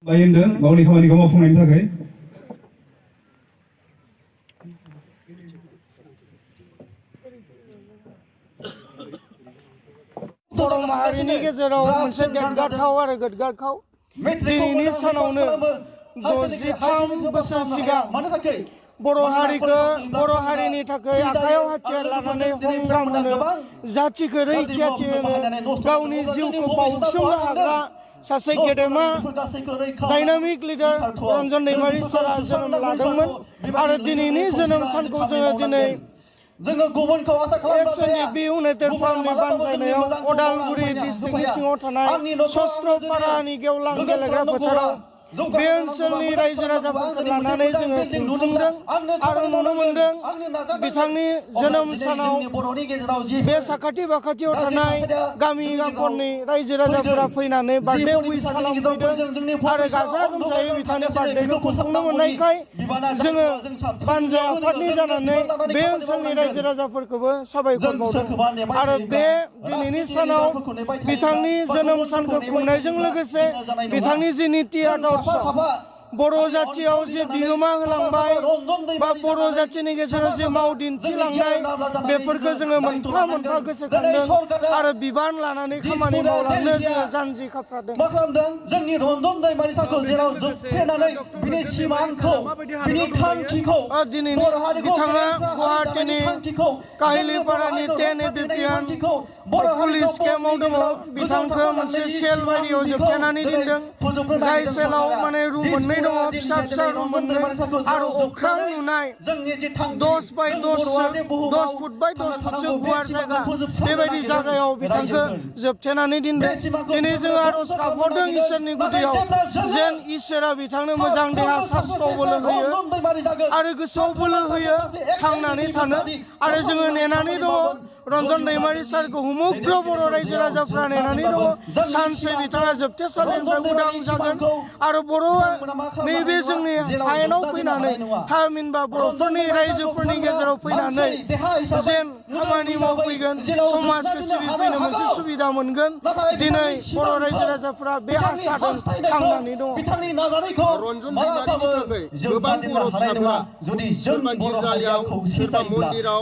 बायदों गावनि खामानिखौ मावफुंनायनि थाखाय बर' माहारिनि गेजेराव मोनसे देरगाथाव आरो गोग्गाथाव दिनैनि सानावनो 63 बोसोर सिगां बर' हारिनि थाखाय आखायाव हाथियार लानानै संग्राम होनो जाथिखौ रैखाथि होनो गावनि जिउखौ बाउसोमनो हाग्रा सासे गेदेमा डायनामिक लिडार रन्जन दैमारि सारा जोनोम लादोंमोन आरो दिनैनि जोनोम सानखौ जोङो दिनै XNFB इउनाइटेड फार्मनि बानजायनायाव अदालगुरि डिस्ट्रिक्टनि सिङाव थानाय सस्त्रपारानि गेवलां गेलेग्रा फोथाराव बे ओनसोलनि रायजो राजाफोरखौ लानानै जोङो खुंफुंदों आरो नुनो मोनदों बिथांनि जोनोम सानाव बे साखाथि बाखाथियाव थानाय गामि गांखननि रायजो राजाफोरा फैनानै बार्थडे उइश खालामफैदों आरो गाजा गोमजायै बिथांनि बार्थडेखौ खुंफुंनो मोननायखाय जोङो बानजा आफादनि जानानै बे ओनसोलनि रायजो राजाफोरखौबो साबायखर बावदों आरो बे दिनैनि सानाव बिथांनि जोनोम सानखौ खुंनायजों लोगोसे बिथांनि जि नीति आदर्श बर' जाथियाव जे बिहोमा होलांबाय बा बर' जाथिनि गेजेराव जे माव दिन्थिलांनाय बेफोरखौ जोङो मोनफा मोनफा गोसोखांदों आरो बिबान लानानै खामानि मावलांनो जोङो जानजि खाफ्रादों मा खालामदों जोंनि रन्जन दैमारि सारखौ जेराव जोबथेनानै बिनि सिमांखौ बिनि थांखिखौ दिनैनि बिथाङा गुवाहाटीनि काहिलिपारानि 10 एबिपिएन पुलिस केम्पआव दङ बिथांखौ मोनसे सेल बायदियाव जोबथेनानै दोनदों जाय सेलाव माने रुम मोननै दङ फिसा फिसा रुम मोननै आरो अख्रां नुनाय 10 बाय 10 फुट बाय 10 फुटसो गुवार जायगा बेबायदि जायगायाव बिथांखौ जोबथेनानै दोनदों दिनै जों आरज गाबहरदों इसोरनि गुदियाव जेन इसोरा बिथांनो मोजां देहा सास्थ्र बोलो होयो आरो गोसोआव बोलो होयो थांनानै थानो आरो जोङो नेनानै दङ रन्जन दैमारि सारखौ हुमुग्र बर' रायजो राजाफ्रा नेनानै दङ सानसे बिथाङा जोबथेसालिनिफ्राय उदां जागोन आरो बर'आ नैबे जोंनि हायेनाव फैनानै थामहिनबा बर'फोरनि रायजोफोरनि गेजेराव फैनानै जेन खामानि मावफैगोन समाजखौ सिबिफैनो मोनसे सुबिदा मोनगोन दिनै बर' रायजो राजाफ्रा बे आसाजों थांनानै दङ बिथांनि नाजानायखौ रन्जन दैमारिनि थाखाय गोबां बर' फिसाफोरा सोरबा गिर्जायाव सोरबा मन्दिराव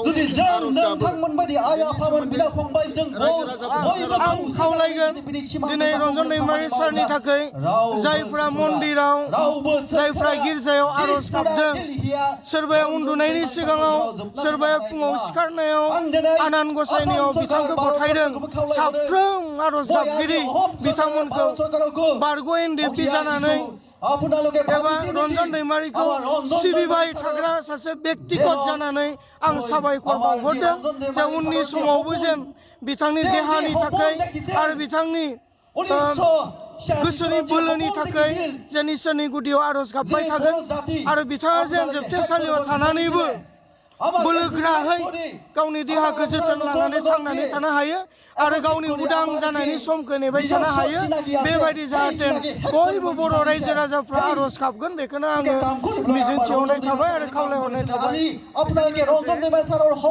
आरज गाबो आं खावलायगोन दिनै रन्जन दैमारि सारनि थाखाय जायफ्रा मन्दिराव जायफ्रा गिर्जायाव आरज गाबदों सोरबाया उन्दुनायनि सिगाङाव सोरबाया फुङाव सिखारनायाव आनान गसाइनियाव बिथांखौ गथायदों साफ्रोम आरज गाबगिरि बिथांमोनखौ बारग' एनडिएफबि जानानै एबा रन्जन दैमारिखौ सिबिबाय थाग्रा सासे बेक्तिगत जानानै आं साबायखर बावहरदों जे उननि समावबो जेन बिथांनि देहानि थाखाय आरो बिथांनि गोसोनि बोलोनि थाखाय जेन इसोरनि गुदियाव आरज गाबबाय थागोन आरो बिथाङा जेन जोबथेसालियाव थानानैबो बोलोगोराहै गावनि देहाखौ जोथोन लानानै थांनानै थानो हायो आरो गावनि उदां जानायनि समखौ नेबाय थानो हायो बेबायदि जाहाथे बयबो बर' रायजो राजाफ्रा आरज गाबगोन बेखौनो आङो मिजिंथिहरनाय थाबाय आरो खावलायहरनाय थाबाय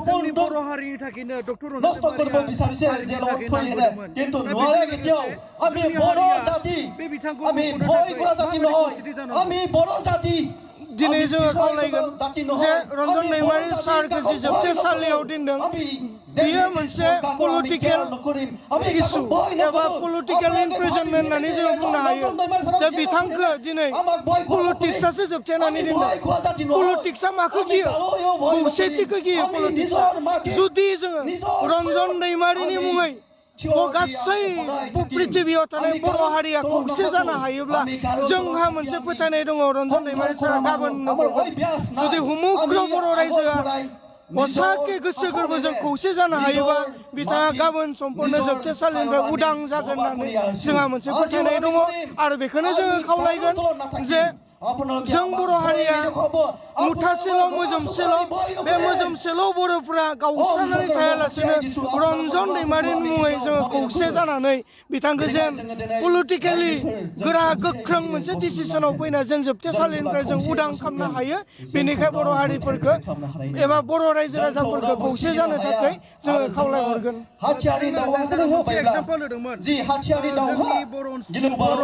जोंनि बर' हारिनि थाखायनो डक्टर নষ্ট কৰিব বিচাৰিছে জেলত থৈ এনে কিন্তু নোৱাৰে কেতিয়াও আমি বড় জাতি আমি ভয় কৰা জাতি নহয় আমি বড় জাতি दिनै जोङो खावलायगोन जे रन्जन दैमारि सारखौ जि जोबथेसालियाव दोनदों बेयो मोनसे पलिटिकेल इस्यु एबा पलिटिकेल इमप्रिजनमेन्ट होननानै जोङो बुंनो हायो जे बिथांखौ दिनै पलिटिक्सआसो जोबथेनानै दोनदों पलिटिक्सआ माखौ गियो खौसेथिखौ गियो पलिटिक्सआ जुदि जोङो रन्जन दैमारिनि मुङै गासै पृथिबियाव थानाय बर' हारिया खौसे जानो हायोब्ला जोंहा मोनसे फोथायनाय दङ रन्जन दैमारि सारा गाबोन जुदि हुमुग्र बर' रायजोआ हसाके गोसो गोरबोजों खौसे जानो हायोबा बिथाङा गाबोन समफोरनो जोबथेसालिनिफ्राय उदां जागोन होननानै जोंहा मोनसे फोथायनाय दङ आरो बेखौनो जोङो खावलायगोन जे जों बर' हारिया मुथासेल' मोजोमसेल' बे मोजोमसेल' बर'फोरा गावस्रानानै थायालासेनो रन्जन दैमारिनि मुङै जोङो खौसे जानानै बिथांखौ जेन पलिटिकेलि गोरा गोख्रों मोनसे डिसिसनाव फैना जों जोबथेसालिनिफ्राय जों उदां खालामनो हायो बेनिखाय बर' हारिफोरखौ एबा बर' रायजो राजाफोरखौ खौसे जानो थाखाय जोङो खावलायहरगोन हाथियारनि दावहाखौनो होबायब्ला एग्जाम्पल होदोंमोन जि हाथियारनि दावहा गिलुबाव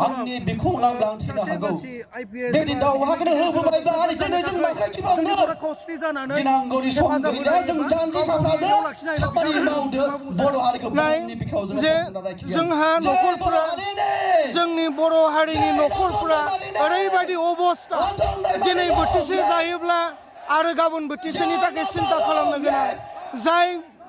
आंनि बिखौ लांदां थैनो हागौ बेबायदि दावहाखौनो होबोबायब्ला आरो दिनै जों माखाय जोंनि गिबावनो बर' खौसेथि जानानै गिनांगौनि सम गैला जों जानजि खाफ्रादो खामानि मावदो बर' हारिखौ बुहुमनि बिखायाव जों जे फसंना लाखिगोन जोंहा न'खरफोरा जोंनि बर' हारिनि न'खरफोरा ओरैबायदि अबस्था दिनै बोथिसे जायोब्ला आरो गाबोन बोथिसेनि थाखाय सिन्ता खालामनो गोनां जाय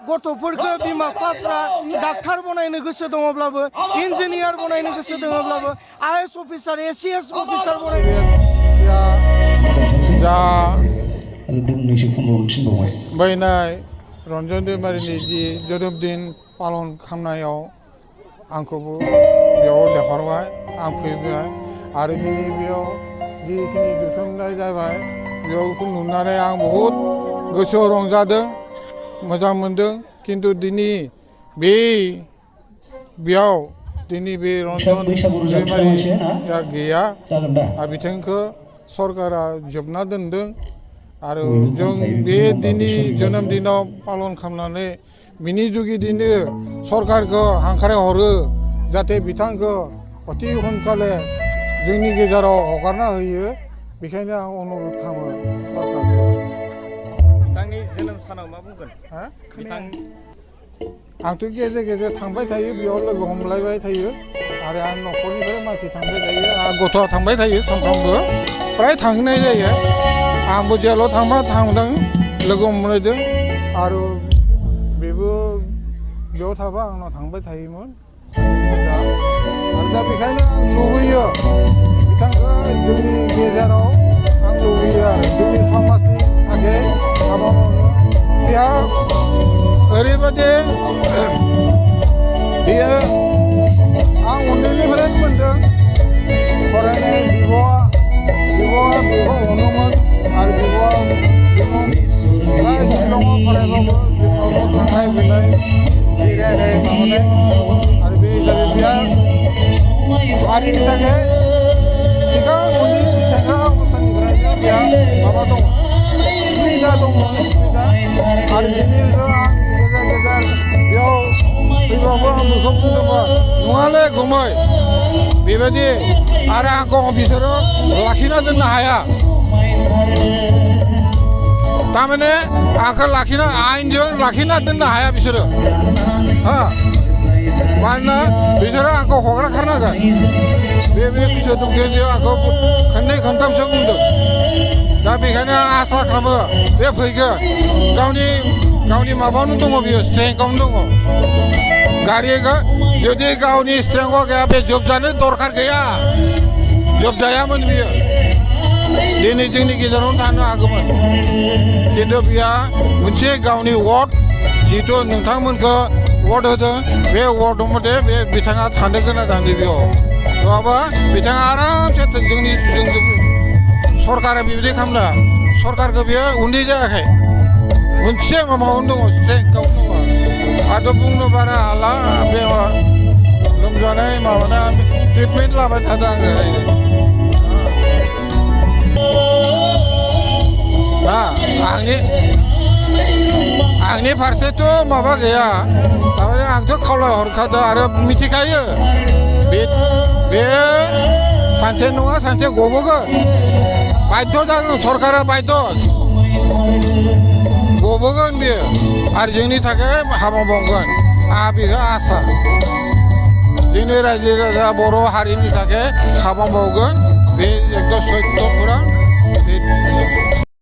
गथ'फोरखौ बिमा बिफाफ्रा डाक्टार बनायनो गोसो दङब्लाबो इन्जिनियार बनायनो गोसो दङब्लाबो IAS अफिसार ACS अफिसार बनायनो दा दोंनैसो खनबावनो थिनबावबाय बैनाय रन्जन दैमारिनि जि जोनोम दिन पालन खालामनायाव आंखौबो बेयाव लेंहरबाय आं फैबाय आरो दिनै बेयाव जिखिनि जथुमनाय जाबाय बेयावखौ नुनानै आं बहुद गोसोआव रंजादों मोजां मोनदों खिन्थु दिनै बेयाव दिनै बे रन्जन दैमारिया गैया आरो बिथांखौ सरकारा जोबना दोनदों आरो जों बे दिनै जोनोम दिनाव पालन खालामनानै बिनि जुगिदिनो सरकारखौ हांख्राय हरो जाहाथे बिथांखौ अति सोनखाले जोंनि गेजेराव हगारना होयो बेखायनो आं अनुरद खालामो सरकारखौ बिथांनि जोनोम सानाव मा बुंगोन बिथां आंथ' गेजेर गेजेर थांबाय थायो बेयाव लोगो हमलायबाय थायो आरो आं न'खरनिफ्राय मानसि थांबाय थायो आं गथ'आ थांबाय थायो सानफ्रामबो फ्राय थांनाय जायो आंबो जेराव थांबा थांदों लोगो हमलायदों आरो बेबो बेयाव थाबा आंनाव थांबाय थायोमोन आरो दा बेखायनो आं लुबैयो बिथांखौ जोंनि गेजेराव आं लुबैयो आरो जोंनि समाजनि थाखाय हाबा मावनो बेहा ओरैबायदि बेयो आं उन्दैनिफ्रायनो मोन्दों फरायनाय बिब'आ बेखौ अनोमोन आरो बिब'आ शिलंआव फरायबाबो बिब'आव थांनाय फैनाय जिरायनाय माबानाय आरो बे हिसाबै बेहा हारिनि थाखाय सिगां उन्दै सेंग्रा अबस्थानिफ्रायनो बेहा माबा दङ सुबिदा दङ आरो दिनैबो आं गेजेर गेजेर बेयाव फैबाबो आं बेखौ बुंदोंमोन नङालै गुमै बेबायदि आरो आंखौ बिसोरो लाखिना दोननो हाया थारमाने आंखौ लाखिना आयेनजों लाखिना दोननो हाया बिसोरो मानोना बिसोरो आंखौ हगारखारनांगोन बे सोदोबखौ आंखौ खननै खनथामसो बुंदों दा बेखायनो आं आसा खालामो बे फैगोन गावनि माबायावनो दङ बियो स्ट्रेंथआवनो दङ गारिखौ जुदि गावनि स्ट्रेंथआव गैया बे जोबजानो दरखार गैया जोबजायामोन बियो दिनै जोंनि गेजेरावनो थानो हागौमोन खिन्थु बिहा मोनसे गावनि वार्ड जिहेथु नोंथांमोनखौ वार्ड होदों बे वार्ड मथे बे बिथाङा थानो गोनां जादों बेयाव नङाबा बिथाङा आरामसे जोंनि सरकारा बेबायदि खालामला सरकारखौ बेयो उन्दै जायाखै मोनसे माबायावनो दङ स्ट्रेंथआवनो दङ आरो बुंनो बारा हाला बे लोमजानाय माबाना ट्रिटमेन्ट लाबाय थादों आङो आंनि फारसेथ' माबा गैया थारमाने आंथ' खावलायहरखादों आरो मिथिखायो बे सानसे नङा सानसे गबोगोन बाध्य जागोन सरकारा बाध्य गबोगोन बेयो आरो जोंनि थाखाय हाबा मावगोन आंहा बेखौ आसा जोंनि रायजो राजा बर' हारिनि थाखाय हाबा मावगोन बे एकदम सैथो